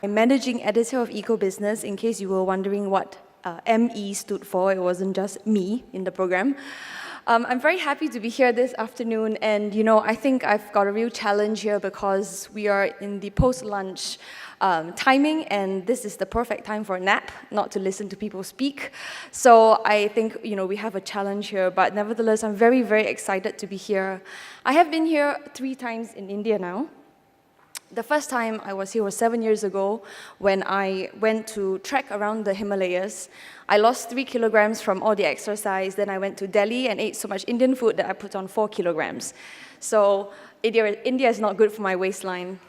Managing editor of EcoBusiness, in case you were wondering what ME stood for. It wasn't just me in the program. I'm very happy to be here this afternoon, and I think I've got a real challenge here because we are in the post-lunch timing, and this is the perfect time for a nap, not to listen to people speak. So I think we have a challenge here, but nevertheless, I'm very, very excited to be here. I have been here 3 times in India now. The first time I was here was 7 years ago when I went to trek around the Himalayas. I lost 3 kilograms from all the exercise. Then I went to Delhi and ate so much Indian food that I put on 4 kilograms. So India is not good for my waistline.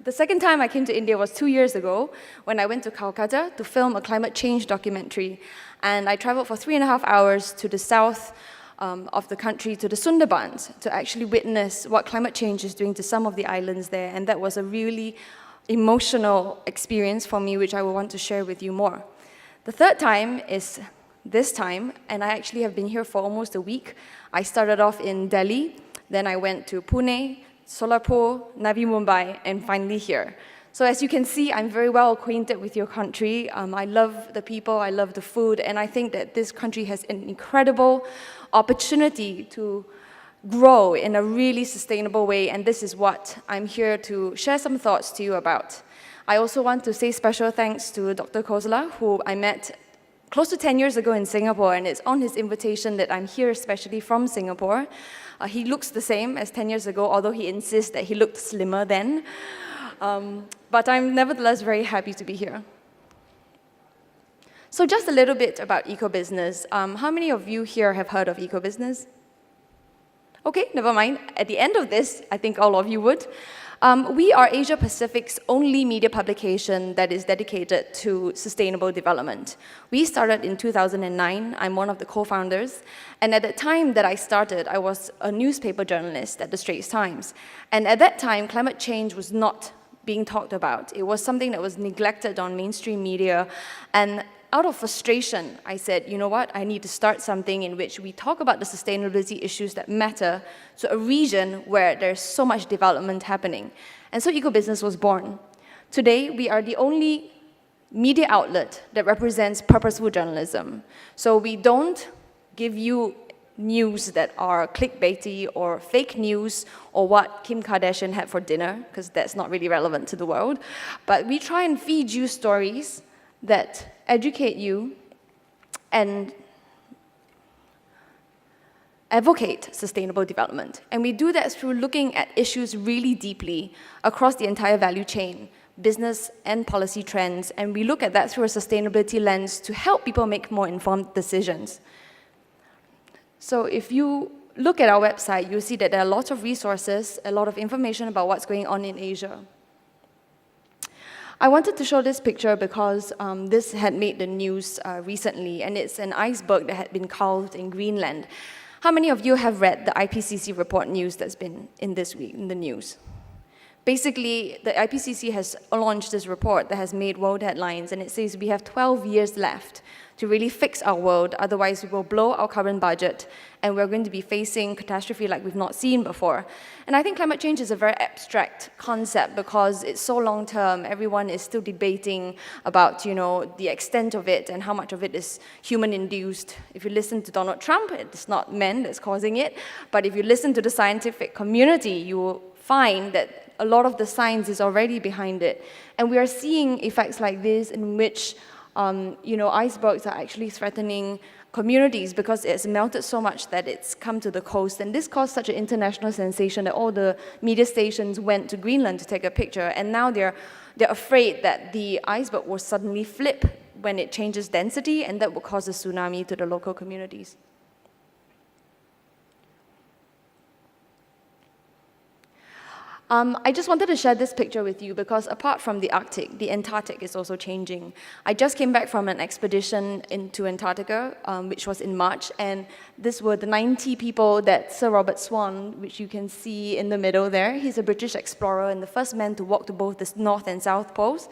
The second time I came to India was 2 years ago when I went to Calcutta to film a climate change documentary. And I traveled for 3.5 hours to the south of the country, to the Sundarbans, to actually witness what climate change is doing to some of the islands there. And that was a really emotional experience for me, which I will want to share with you more. The third time is this time, and I actually have been here for almost a week. I started off in Delhi, then I went to Pune, Solapur, Navi Mumbai, and finally here. So as you can see, I'm very well acquainted with your country. I love the people, I love the food, and I think that this country has an incredible opportunity to grow in a really sustainable way, and this is what I'm here to share some thoughts to you about. I also want to say special thanks to Dr. Khosla, who I met close to 10 years ago in Singapore, and it's on his invitation that I'm here, especially from Singapore. He looks the same as 10 years ago, although he insists that he looked slimmer then. But I'm nevertheless very happy to be here. So just a little bit about EcoBusiness. How many of you here have heard of EcoBusiness? Okay, never mind. At the end of this, I think all of you would. We are Asia Pacific's only media publication that is dedicated to sustainable development. We started in 2009. I'm one of the co-founders. And at the time that I started, I was a newspaper journalist at the Straits Times. And at that time, climate change was not being talked about. It was something that was neglected on mainstream media. And out of frustration, I said, you know what, I need to start something in which we talk about the sustainability issues that matter to a region where there's so much development happening. And so EcoBusiness was born. Today, we are the only media outlet that represents purposeful journalism. So we don't give you news that are clickbaity or fake news or what Kim Kardashian had for dinner, because that's not really relevant to the world. But we try and feed you stories that educate you and advocate sustainable development. And we do that through looking at issues really deeply across the entire value chain, business and policy trends, and we look at that through a sustainability lens to help people make more informed decisions. So if you look at our website, you'll see that there are lots of resources, a lot of information about what's going on in Asia. I wanted to show this picture because this had made the news recently, and it's an iceberg that had been calved in Greenland. How many of you have read the IPCC report news that's been in this week in the news? Basically, the IPCC has launched this report that has made world headlines, and it says we have 12 years left to really fix our world, otherwise we will blow our current budget, and we're going to be facing catastrophe like we've not seen before. And I think climate change is a very abstract concept because it's so long-term. Everyone is still debating about, the extent of it and how much of it is human-induced. If you listen to Donald Trump, it's not men that's causing it, but if you listen to the scientific community, you will find that a lot of the science is already behind it. And we are seeing effects like this in which icebergs are actually threatening communities because it's melted so much that it's come to the coast. And this caused such an international sensation that all the media stations went to Greenland to take a picture. And now they're afraid that the iceberg will suddenly flip when it changes density, and that will cause a tsunami to the local communities. I just wanted to share this picture with you because apart from the Arctic, the Antarctic is also changing. I just came back from an expedition into Antarctica, which was in March, and these were the 90 people that Sir Robert Swan, which you can see in the middle there. He's a British explorer and the first man to walk to both the North and South Poles.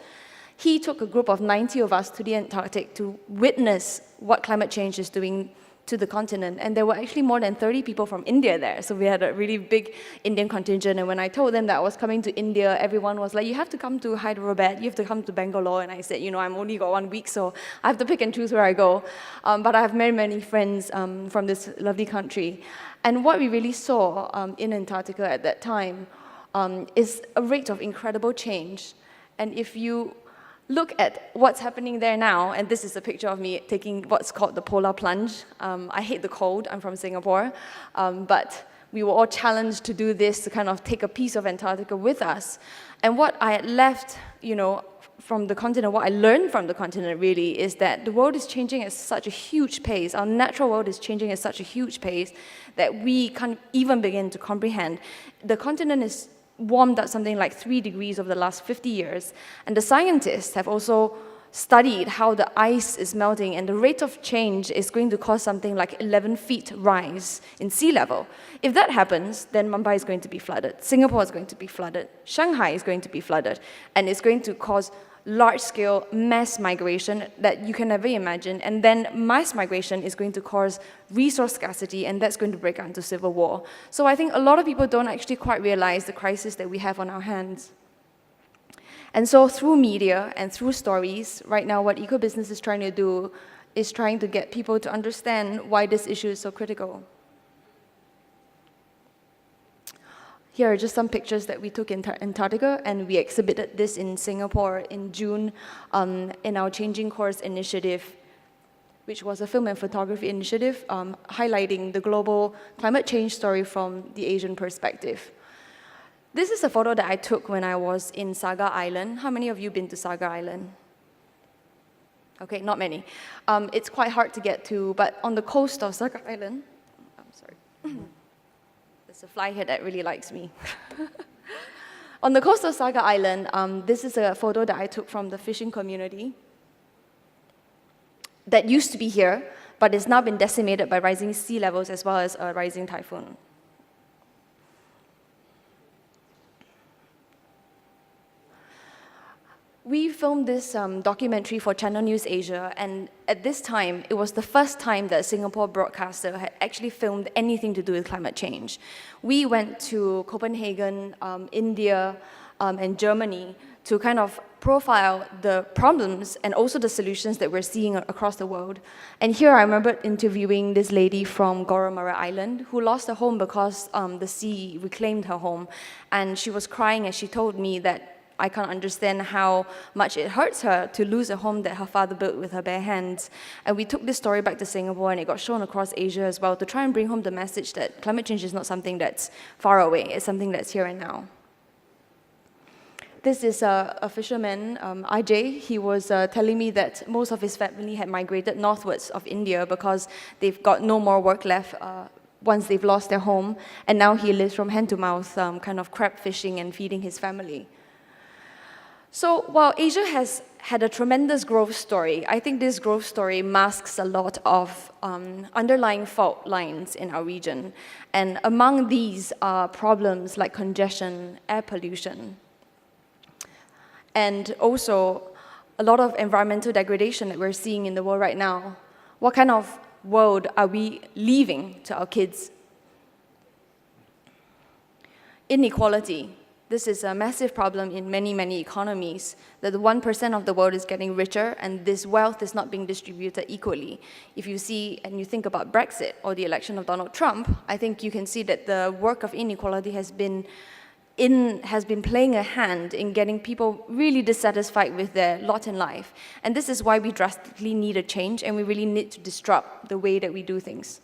He took a group of 90 of us to the Antarctic to witness what climate change is doing to the continent, and there were actually more than 30 people from India there. So we had a really big Indian contingent, and when I told them that I was coming to India, everyone was like, you have to come to Hyderabad, you have to come to Bangalore, and I said, I'm only got 1 week, so I have to pick and choose where I go. But I have many, many friends from this lovely country. And what we really saw in Antarctica at that time is a rate of incredible change. And if you look at what's happening there now, and this is a picture of me taking what's called the polar plunge. I hate the cold, I'm from Singapore, but we were all challenged to do this, to kind of take a piece of Antarctica with us. And what I had left, from the continent, what I learned from the continent really is that the world is changing at such a huge pace. Our natural world is changing at such a huge pace that we can't even begin to comprehend. The continent is warmed up something like 3 degrees over the last 50 years. And the scientists have also studied how the ice is melting, and the rate of change is going to cause something like 11 feet rise in sea level. If that happens, then Mumbai is going to be flooded, Singapore is going to be flooded, Shanghai is going to be flooded, and it's going to cause large-scale mass migration that you can never imagine, and then mass migration is going to cause resource scarcity, and that's going to break out into civil war. So I think a lot of people don't actually quite realize the crisis that we have on our hands. And so through media and through stories, right now what EcoBusiness is trying to do is trying to get people to understand why this issue is so critical. Here are just some pictures that we took in Antarctica, and we exhibited this in Singapore in June in our Changing Course initiative, which was a film and photography initiative highlighting the global climate change story from the Asian perspective. This is a photo that I took when I was in Saga Island. How many of you been to Saga Island? Okay, not many. It's quite hard to get to, but on the coast of Saga Island, I'm sorry. There's a fly here that really likes me. On the coast of Saga Island, this is a photo that I took from the fishing community that used to be here, but it's now been decimated by rising sea levels as well as a rising typhoon. We filmed this documentary for Channel NewsAsia, and at this time, it was the first time that a Singapore broadcaster had actually filmed anything to do with climate change. We went to Copenhagen, India, and Germany to kind of profile the problems and also the solutions that we're seeing across the world. And here I remember interviewing this lady from Goromara Island who lost her home because the sea reclaimed her home. And she was crying as she told me that I can't understand how much it hurts her to lose a home that her father built with her bare hands. And we took this story back to Singapore, and it got shown across Asia as well to try and bring home the message that climate change is not something that's far away, it's something that's here and now. This is a fisherman, Ajay. He was telling me that most of his family had migrated northwards of India because they've got no more work left once they've lost their home, and now he lives from hand to mouth, kind of crab fishing and feeding his family. So while Asia has had a tremendous growth story, I think this growth story masks a lot of underlying fault lines in our region. And among these are problems like congestion, air pollution, and also a lot of environmental degradation that we're seeing in the world right now. What kind of world are we leaving to our kids? Inequality. This is a massive problem in many, many economies, that the 1% of the world is getting richer and this wealth is not being distributed equally. If you see and you think about Brexit or the election of Donald Trump, I think you can see that the work of inequality has been playing a hand in getting people really dissatisfied with their lot in life. And this is why we drastically need a change, and we really need to disrupt the way that we do things.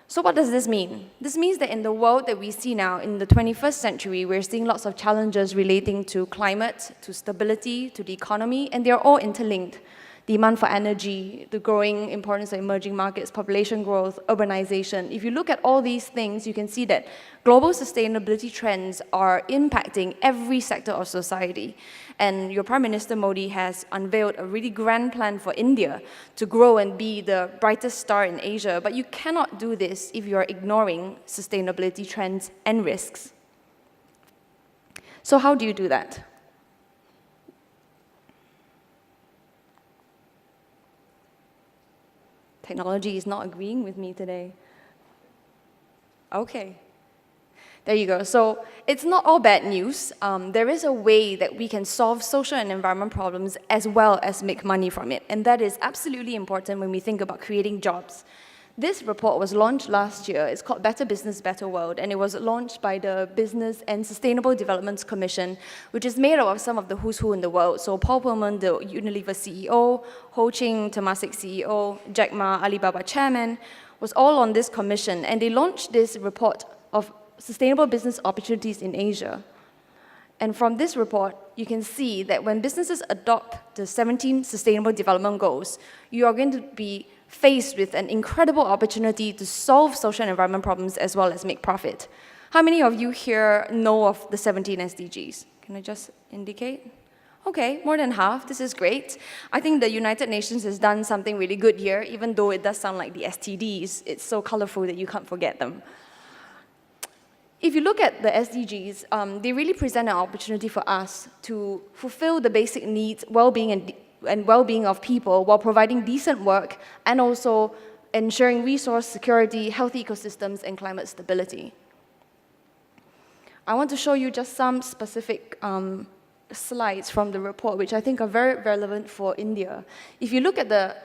So what does this mean? This means that in the world that we see now, in the 21st century, we're seeing lots of challenges relating to climate, to stability, to the economy, and they're all interlinked. Demand for energy, the growing importance of emerging markets, population growth, urbanization. If you look at all these things, you can see that global sustainability trends are impacting every sector of society. And your Prime Minister Modi has unveiled a really grand plan for India to grow and be the brightest star in Asia. But you cannot do this if you are ignoring sustainability trends and risks. So how do you do that? technology is not agreeing with me today. Okay. There you go. So it's not all bad news. There is a way that we can solve social and environment problems as well as make money from it. And that is absolutely important when we think about creating jobs. This report was launched last year. It's called Better Business, Better World, and it was launched by the Business and Sustainable Developments Commission, which is made up of some of the who's who in the world. So Paul Pullman, the Unilever CEO, Ho Ching, Temasek CEO, Jack Ma, Alibaba chairman, was all on this commission, and they launched this report of sustainable business opportunities in Asia. And from this report, you can see that when businesses adopt the 17 Sustainable Development Goals, you are going to be faced with an incredible opportunity to solve social and environment problems as well as make profit. How many of you here know of the 17 SDGs? Can I just indicate? Okay, more than half. This is great. I think the United Nations has done something really good here, even though it does sound like the STDs. It's so colorful that you can't forget them. If you look at the SDGs, they really present an opportunity for us to fulfill the basic needs, well-being and well-being of people while providing decent work and also ensuring resource security, healthy ecosystems, and climate stability. I want to show you just some specific slides from the report, which I think are very relevant for India. If you look at the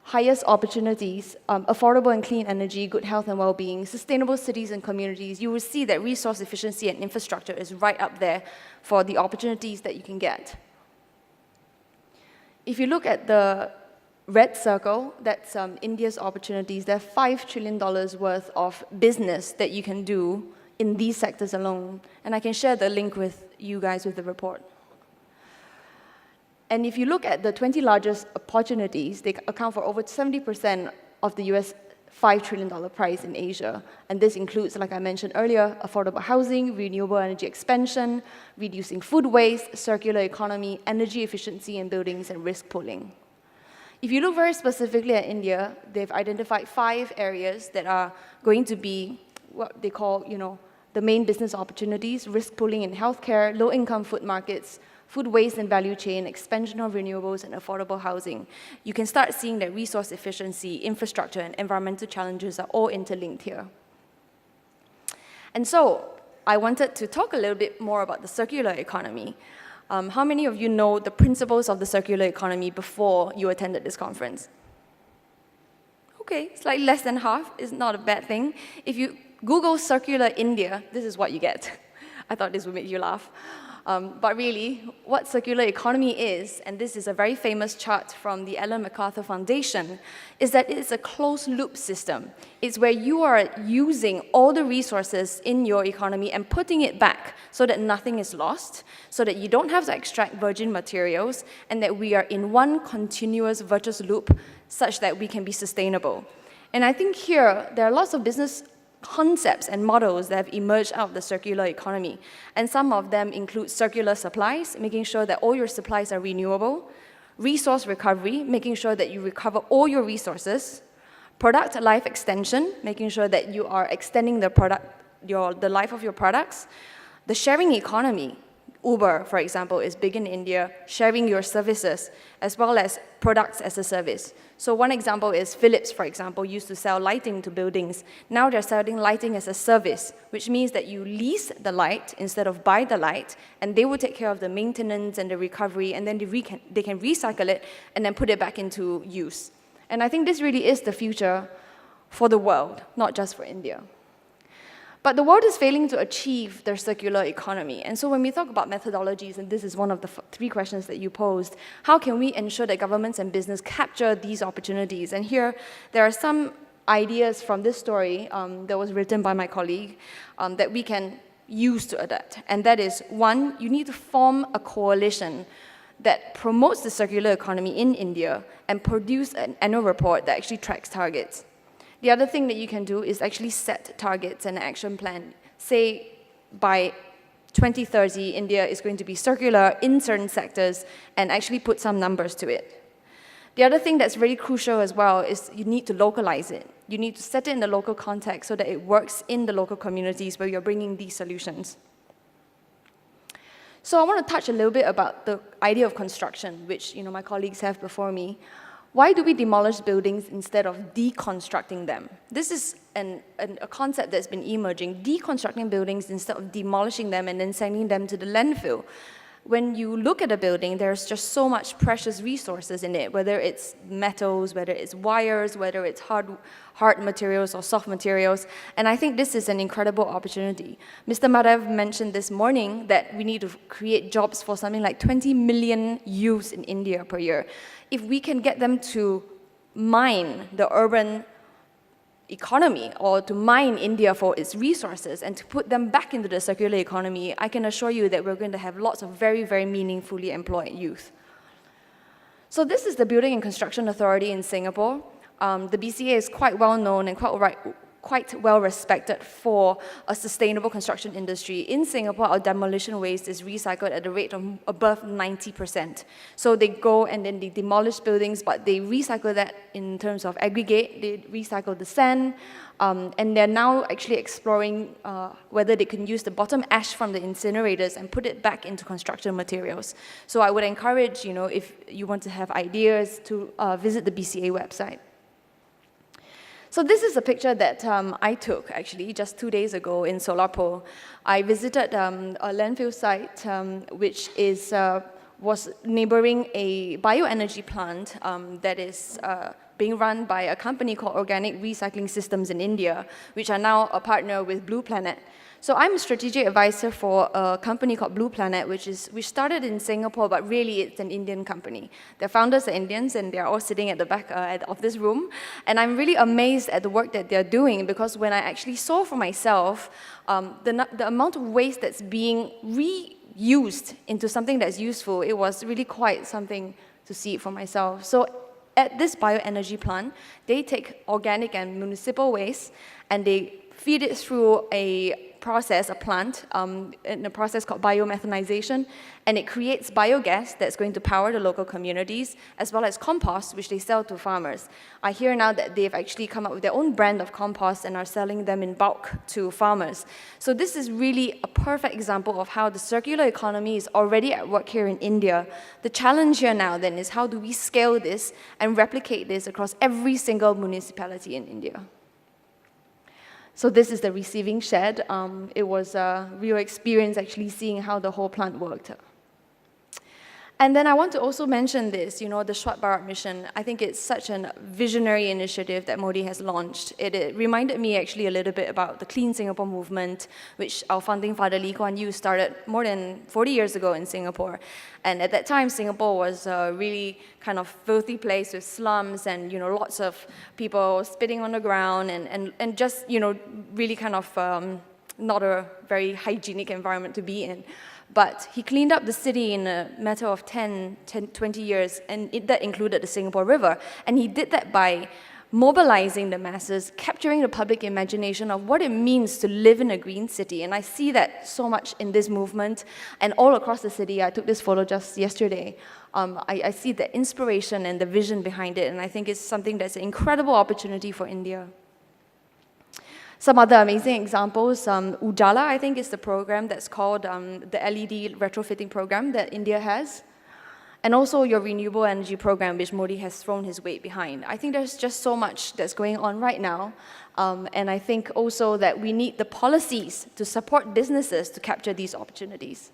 highest opportunities, affordable and clean energy, good health and well-being, sustainable cities and communities, you will see that resource efficiency and infrastructure is right up there for the opportunities that you can get. If you look at the red circle, that's India's opportunities. There are $5 trillion worth of business that you can do in these sectors alone. And I can share the link with you guys with the report. And if you look at the 20 largest opportunities, they account for over 70% of the US $5 trillion prize in Asia. And this includes, like I mentioned earlier, affordable housing, renewable energy expansion, reducing food waste, circular economy, energy efficiency in buildings, and risk pooling. If you look very specifically at India, they've identified 5 areas that are going to be what they call, the main business opportunities: risk pooling in healthcare, low-income food markets, food waste and value chain, expansion of renewables, and affordable housing. You can start seeing that resource efficiency, infrastructure, and environmental challenges are all interlinked here. And so, I wanted to talk a little bit more about the circular economy. How many of you know the principles of the circular economy before you attended this conference? Okay, slightly less than half is not a bad thing. If you Google circular India, this is what you get. I thought this would make you laugh. But really, what circular economy is, and this is a very famous chart from the Ellen MacArthur Foundation, is that it's a closed-loop system. It's where you are using all the resources in your economy and putting it back so that nothing is lost, so that you don't have to extract virgin materials, and that we are in one continuous virtuous loop such that we can be sustainable. And I think here, there are lots of business concepts and models that have emerged out of the circular economy. And some of them include circular supplies, making sure that all your supplies are renewable, resource recovery, making sure that you recover all your resources, product life extension, making sure that you are extending the life of your products, the sharing economy. Uber, for example, is big in India, sharing your services as well as products as a service. So one example is Philips, for example, used to sell lighting to buildings. Now they're selling lighting as a service, which means that you lease the light instead of buy the light, and they will take care of the maintenance and the recovery, and then they can recycle it and then put it back into use. And I think this really is the future for the world, not just for India. But the world is failing to achieve their circular economy. And so when we talk about methodologies, and this is one of the 3 questions that you posed, how can we ensure that governments and business capture these opportunities? And here, there are some ideas from this story that was written by my colleague that we can use to adapt. And that is, 1, you need to form a coalition that promotes the circular economy in India and produce an annual report that actually tracks targets. The other thing that you can do is actually set targets and action plan. Say, by 2030, India is going to be circular in certain sectors, and actually put some numbers to it. The other thing that's really crucial as well is you need to localize it. You need to set it in the local context so that it works in the local communities where you're bringing these solutions. So I want to touch a little bit about the idea of construction, which my colleagues have before me. Why do we demolish buildings instead of deconstructing them? This is a concept that's been emerging, deconstructing buildings instead of demolishing them and then sending them to the landfill. When you look at a building, there's just so much precious resources in it, whether it's metals, whether it's wires, whether it's hard materials or soft materials, and I think this is an incredible opportunity. Mr. Marav mentioned this morning that we need to create jobs for something like 20 million youths in India per year. If we can get them to mine the urban economy or to mine India for its resources and to put them back into the circular economy, I can assure you that we're going to have lots of very, very meaningfully employed youth. So this is the Building and Construction Authority in Singapore. The BCA is quite well known and quite well respected for a sustainable construction industry. In Singapore, our demolition waste is recycled at a rate of above 90%. So they go and then they demolish buildings, but they recycle that in terms of aggregate. They recycle the sand, and they're now actually exploring whether they can use the bottom ash from the incinerators and put it back into construction materials. So I would encourage, if you want to have ideas, to visit the BCA website. So this is a picture that I took, actually, just 2 days ago in Solapur. I visited a landfill site which was neighboring a bioenergy plant that is being run by a company called Organic Recycling Systems in India, which are now a partner with Blue Planet. So I'm a strategic advisor for a company called Blue Planet, which started in Singapore, but really it's an Indian company. Their founders are Indians, and they're all sitting at the back of this room. And I'm really amazed at the work that they're doing, because when I actually saw for myself the amount of waste that's being reused into something that's useful, it was really quite something to see for myself. So at this bioenergy plant, they take organic and municipal waste, and they feed it through a plant, in a process called biomethanization, and it creates biogas that's going to power the local communities, as well as compost, which they sell to farmers. I hear now that they've actually come up with their own brand of compost and are selling them in bulk to farmers. So this is really a perfect example of how the circular economy is already at work here in India. The challenge here now then is, how do we scale this and replicate this across every single municipality in India? So this is the receiving shed. It was a real experience actually seeing how the whole plant worked. And then I want to also mention this, the Bart Mission. I think it's such a visionary initiative that Modi has launched. It reminded me actually a little bit about the Clean Singapore movement, which our founding father Lee Kuan Yew started more than 40 years ago in Singapore. And at that time, Singapore was a really kind of filthy place with slums and, lots of people spitting on the ground and just, really kind of not a very hygienic environment to be in. But he cleaned up the city in a matter of 20 years, and that included the Singapore River. And he did that by mobilizing the masses, capturing the public imagination of what it means to live in a green city. And I see that so much in this movement and all across the city. I took this photo just yesterday. I see the inspiration and the vision behind it, and I think it's something that's an incredible opportunity for India. Some other amazing examples, Ujala, I think, is the program that's called the LED retrofitting program that India has. And also your renewable energy program, which Modi has thrown his weight behind. I think there's just so much that's going on right now. And I think also that we need the policies to support businesses to capture these opportunities.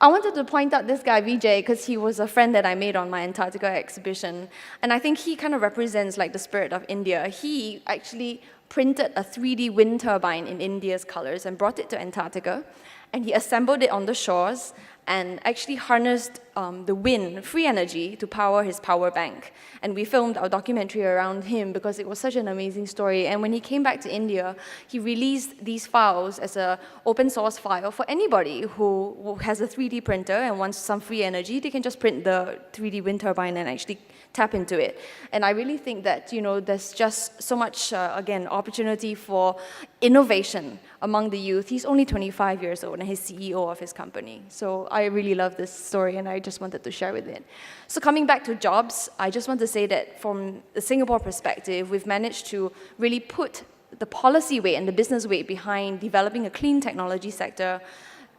I wanted to point out this guy, Vijay, because he was a friend that I made on my Antarctica exhibition. And I think he kind of represents like the spirit of India. He actually printed a 3D wind turbine in India's colors and brought it to Antarctica. And he assembled it on the shores and actually harnessed the wind, free energy, to power his power bank. And we filmed our documentary around him because it was such an amazing story. And when he came back to India, he released these files as an open source file for anybody who has a 3D printer and wants some free energy. They can just print the 3D wind turbine and actually tap into it. And I really think that, there's just so much, again, opportunity for innovation among the youth. He's only 25 years old and he's CEO of his company. So I really love this story and I just wanted to share with it. So coming back to jobs, I just want to say that from the Singapore perspective, we've managed to really put the policy weight and the business weight behind developing a clean technology sector,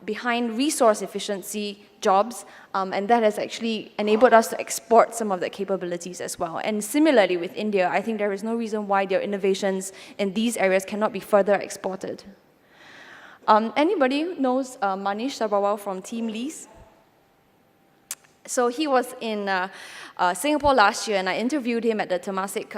behind resource efficiency jobs, and that has actually enabled us to export some of the capabilities as well. And similarly with India, I think there is no reason why their innovations in these areas cannot be further exported. Anybody knows Manish Sabharwal from Team Lease? So he was in Singapore last year, and I interviewed him at the Temasek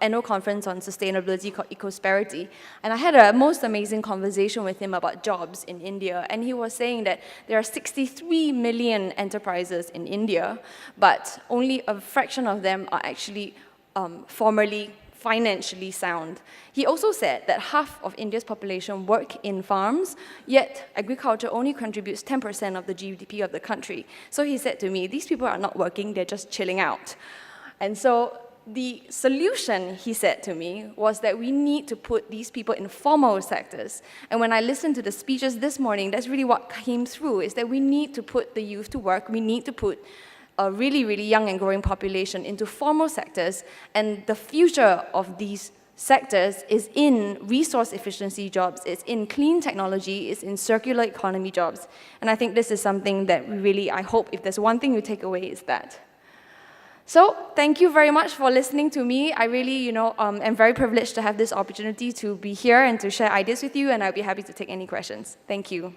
annual conference on sustainability called Ecosperity. And I had a most amazing conversation with him about jobs in India. And he was saying that there are 63 million enterprises in India, but only a fraction of them are actually formally financially sound. He also said that half of India's population work in farms, yet agriculture only contributes 10% of the GDP of the country. So he said to me, these people are not working, they're just chilling out. And so the solution, he said to me, was that we need to put these people in formal sectors. And when I listened to the speeches this morning, that's really what came through, is that we need to put the youth to work, we need to put a really, really young and growing population into formal sectors, and the future of these sectors is in resource efficiency jobs, it's in clean technology, it's in circular economy jobs. And I think this is something that we really, I hope, if there's one thing you take away, is that. So, thank you very much for listening to me. I really, am very privileged to have this opportunity to be here and to share ideas with you, and I'll be happy to take any questions. Thank you.